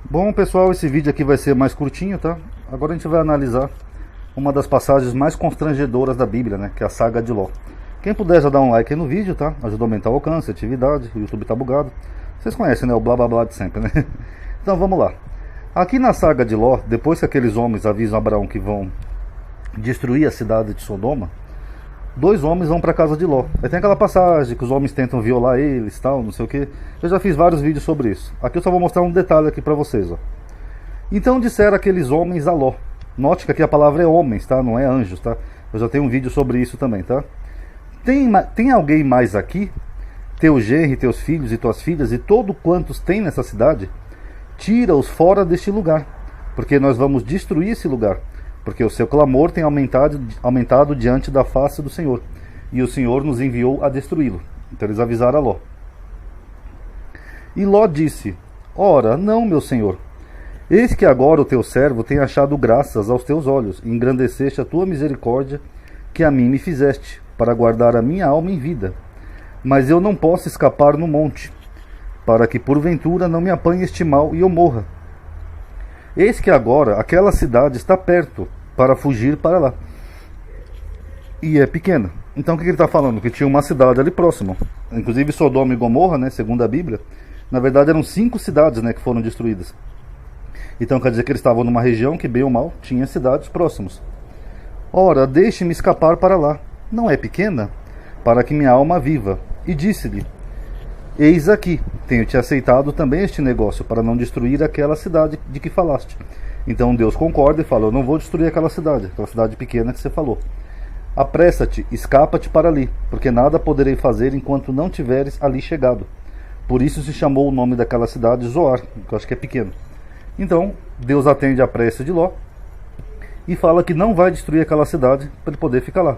Bom, pessoal, esse vídeo aqui vai ser mais curtinho, tá? Agora a gente vai analisar uma das passagens mais constrangedoras da Bíblia, né? Que é a saga de Ló. Quem puder já dá um like aí no vídeo, tá? Ajuda a aumentar o alcance, a atividade, o YouTube tá bugado. Vocês conhecem, né? O blá blá blá de sempre, né? Então vamos lá. Aqui na saga de Ló, depois que aqueles homens avisam Abraão que vão destruir a cidade de Sodoma, dois homens vão para a casa de Ló. Aí tem aquela passagem que os homens tentam violar eles, tal, não sei o que. Eu já fiz vários vídeos sobre isso. Aqui eu só vou mostrar um detalhe aqui para vocês, ó. Então disseram aqueles homens a Ló. Note que aqui a palavra é homens, tá? Não é anjos, tá? Eu já tenho um vídeo sobre isso também, tá? Tem alguém mais aqui? Teu genro, teus filhos e tuas filhas e todo quantos tem nessa cidade? Tira-os fora deste lugar, porque nós vamos destruir esse lugar. Porque o seu clamor tem aumentado diante da face do Senhor, e o Senhor nos enviou a destruí-lo. Então eles avisaram a Ló. E Ló disse: Ora, não, meu senhor, eis que agora o teu servo tem achado graças aos teus olhos, e engrandeceste a tua misericórdia, que a mim me fizeste, para guardar a minha alma em vida. Mas eu não posso escapar no monte, para que porventura não me apanhe este mal e eu morra. Eis que agora aquela cidade está perto, para fugir para lá. E é pequena. Então o que ele está falando? Que tinha uma cidade ali próximo. Inclusive Sodoma e Gomorra, né, segundo a Bíblia, na verdade eram 5 cidades, né, que foram destruídas. Então quer dizer que eles estavam numa região que, bem ou mal, tinha cidades próximas. Ora, deixe-me escapar para lá. Não é pequena? Para que minha alma viva. E disse-lhe: Eis aqui, tenho-te aceitado também este negócio, para não destruir aquela cidade de que falaste. Então Deus concorda e fala: Eu não vou destruir aquela cidade pequena que você falou. Apressa-te, escapa-te para ali, porque nada poderei fazer enquanto não tiveres ali chegado. Por isso se chamou o nome daquela cidade Zoar, que eu acho que é pequeno. Então Deus atende à pressa de Ló e fala que não vai destruir aquela cidade para ele poder ficar lá.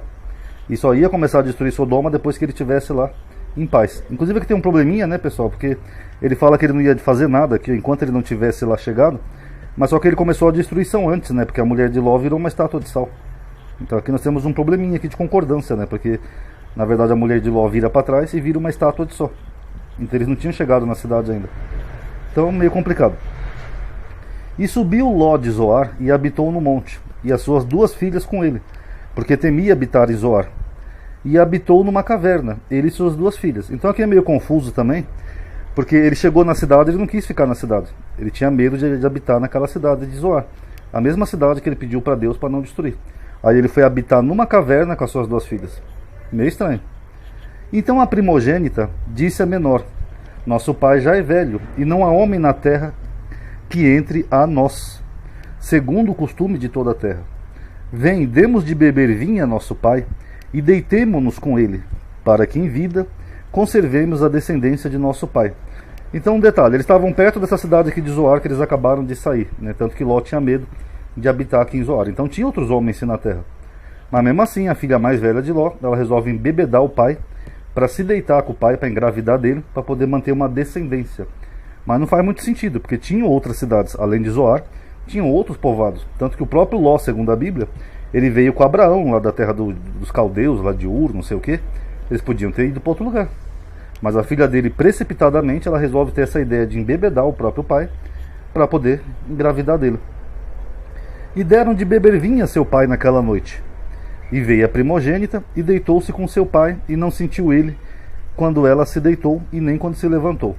E só ia começar a destruir Sodoma depois que ele estivesse lá em paz. Inclusive aqui tem um probleminha, né, pessoal? Porque ele fala que ele não ia fazer nada que enquanto ele não tivesse lá chegado. Mas só que ele começou a destruição antes, né? Porque a mulher de Ló virou uma estátua de sal. Então aqui nós temos um probleminha aqui de concordância, né? Porque na verdade a mulher de Ló vira para trás e vira uma estátua de sal. Então eles não tinham chegado na cidade ainda. Então meio complicado. E subiu Ló de Zoar e habitou no monte, e as suas 2 filhas com ele, porque temia habitar em Zoar. E habitou numa caverna, ele e suas 2 filhas. Então aqui é meio confuso também, porque ele chegou na cidade e ele não quis ficar na cidade. Ele tinha medo de habitar naquela cidade de Zoar, a mesma cidade que ele pediu para Deus para não destruir. Aí ele foi habitar numa caverna com as suas 2 filhas. Meio estranho. Então a primogênita disse a menor: Nosso pai já é velho, e não há homem na terra que entre a nós, segundo o costume de toda a terra. Vem, demos de beber vinho a nosso pai, e deitemo-nos com ele, para que em vida conservemos a descendência de nosso pai. Então um detalhe, eles estavam perto dessa cidade aqui de Zoar, que eles acabaram de sair, né? Tanto que Ló tinha medo de habitar aqui em Zoar. Então tinha outros homens na terra. Mas mesmo assim, a filha mais velha de Ló, ela resolve embebedar o pai, para se deitar com o pai, para engravidar dele, para poder manter uma descendência. Mas não faz muito sentido, porque tinham outras cidades, além de Zoar, tinham outros povoados. Tanto que o próprio Ló, segundo a Bíblia, ele veio com Abraão, lá da terra dos caldeus, lá de Ur, não sei o que. Eles podiam ter ido para outro lugar. Mas a filha dele, precipitadamente, ela resolve ter essa ideia de embebedar o próprio pai, para poder engravidar dele. E deram de beber vinho a seu pai naquela noite. E veio a primogênita, e deitou-se com seu pai, e não sentiu ele quando ela se deitou, e nem quando se levantou.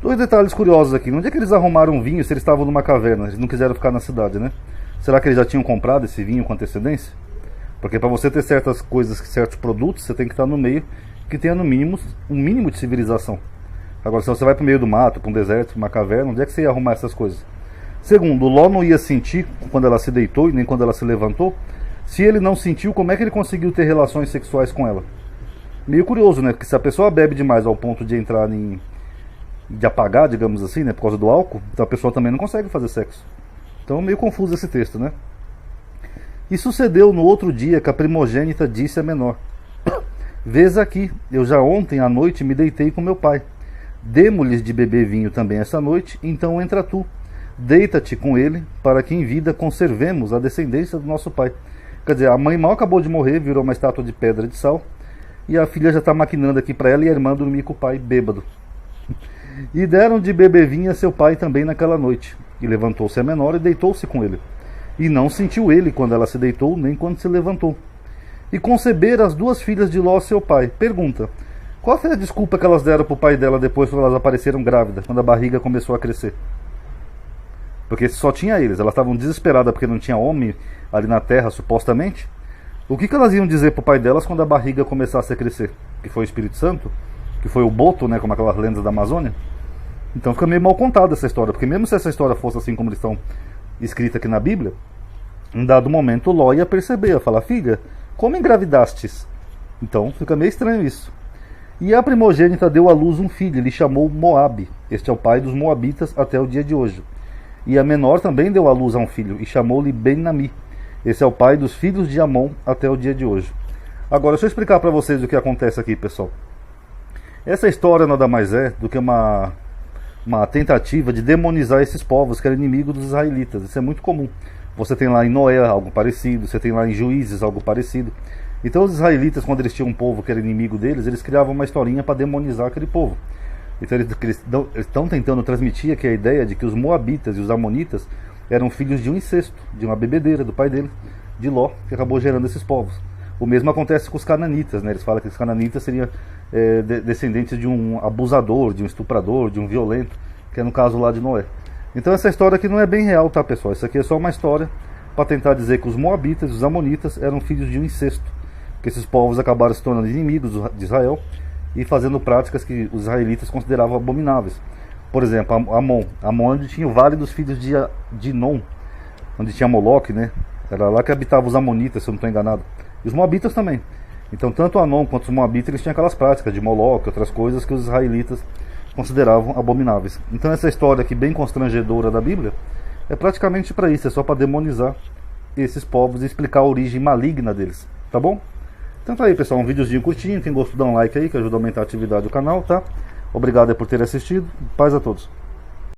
2 detalhes curiosos aqui. Onde é que eles arrumaram vinho se eles estavam numa caverna? Eles não quiseram ficar na cidade, né? Será que eles já tinham comprado esse vinho com antecedência? Porque para você ter certas coisas, certos produtos, você tem que estar no meio que tenha no mínimo um mínimo de civilização. Agora, se você vai para o meio do mato, para um deserto, para uma caverna, onde é que você ia arrumar essas coisas? Segundo, Ló não ia sentir quando ela se deitou e nem quando ela se levantou. Se ele não sentiu, como é que ele conseguiu ter relações sexuais com ela? Meio curioso, né? Porque se a pessoa bebe demais ao ponto de entrar de apagar, digamos assim, né, por causa do álcool, então a pessoa também não consegue fazer sexo. Então meio confuso esse texto, né? E sucedeu no outro dia que a primogênita disse à menor: Vês aqui, eu já ontem à noite me deitei com meu pai. Demo-lhes de beber vinho também essa noite, então entra tu, deita-te com ele, para que em vida conservemos a descendência do nosso pai. Quer dizer, a mãe mal acabou de morrer, virou uma estátua de pedra de sal, e a filha já está maquinando aqui para ela e a irmã dormir com o pai bêbado. E deram de beber vinho a seu pai também naquela noite. E levantou-se a menor e deitou-se com ele. E não sentiu ele quando ela se deitou, nem quando se levantou. E conceberam as duas filhas de Ló, seu pai. Pergunta: qual foi a desculpa que elas deram para o pai dela depois que elas apareceram grávidas, quando a barriga começou a crescer? Porque só tinha eles, elas estavam desesperadas porque não tinha homem ali na terra, supostamente. O que elas iam dizer para o pai delas quando a barriga começasse a crescer? Que foi o Espírito Santo? Que foi o Boto, né, como aquelas lendas da Amazônia? Então fica meio mal contada essa história, porque mesmo se essa história fosse assim como eles estão escrita aqui na Bíblia, em dado momento Ló ia perceber, ia falar: filha, como engravidastes? Então fica meio estranho isso. E a primogênita deu à luz um filho, ele chamou Moabe. Este é o pai dos Moabitas até o dia de hoje. E a menor também deu à luz a um filho, e chamou-lhe Ben-Ami. Esse é o pai dos filhos de Amon até o dia de hoje. Agora, deixa eu explicar para vocês o que acontece aqui, pessoal. Essa história nada mais é do que uma tentativa de demonizar esses povos que eram inimigos dos israelitas. Isso é muito comum. Você tem lá em Noé algo parecido, você tem lá em Juízes algo parecido. Então os israelitas, quando eles tinham um povo que era inimigo deles, eles criavam uma historinha para demonizar aquele povo. Então eles estão tentando transmitir aqui a ideia de que os moabitas e os amonitas eram filhos de um incesto, de uma bebedeira do pai dele, de Ló, que acabou gerando esses povos. O mesmo acontece com os cananitas, né? Eles falam que os cananitas seriam descendentes de um abusador, de um estuprador, de um violento, que é no caso lá de Noé. Então essa história aqui não é bem real, tá, pessoal? Isso aqui é só uma história para tentar dizer que os moabitas e os amonitas eram filhos de um incesto, que esses povos acabaram se tornando inimigos de Israel e fazendo práticas que os israelitas consideravam abomináveis. Por exemplo, Amon, onde tinha o Vale dos Filhos de Non, onde tinha Moloque, né? Era lá que habitavam os amonitas, se eu não estou enganado. E os moabitas também. Então, tanto Anon quanto os moabitas, eles tinham aquelas práticas de Moloque, outras coisas que os israelitas consideravam abomináveis. Então, essa história aqui, bem constrangedora da Bíblia, é praticamente para isso, é só para demonizar esses povos e explicar a origem maligna deles, tá bom? Então tá aí, pessoal, um videozinho curtinho. Quem gostou, dá um like aí, que ajuda a aumentar a atividade do canal, tá? Obrigado por ter assistido. Paz a todos.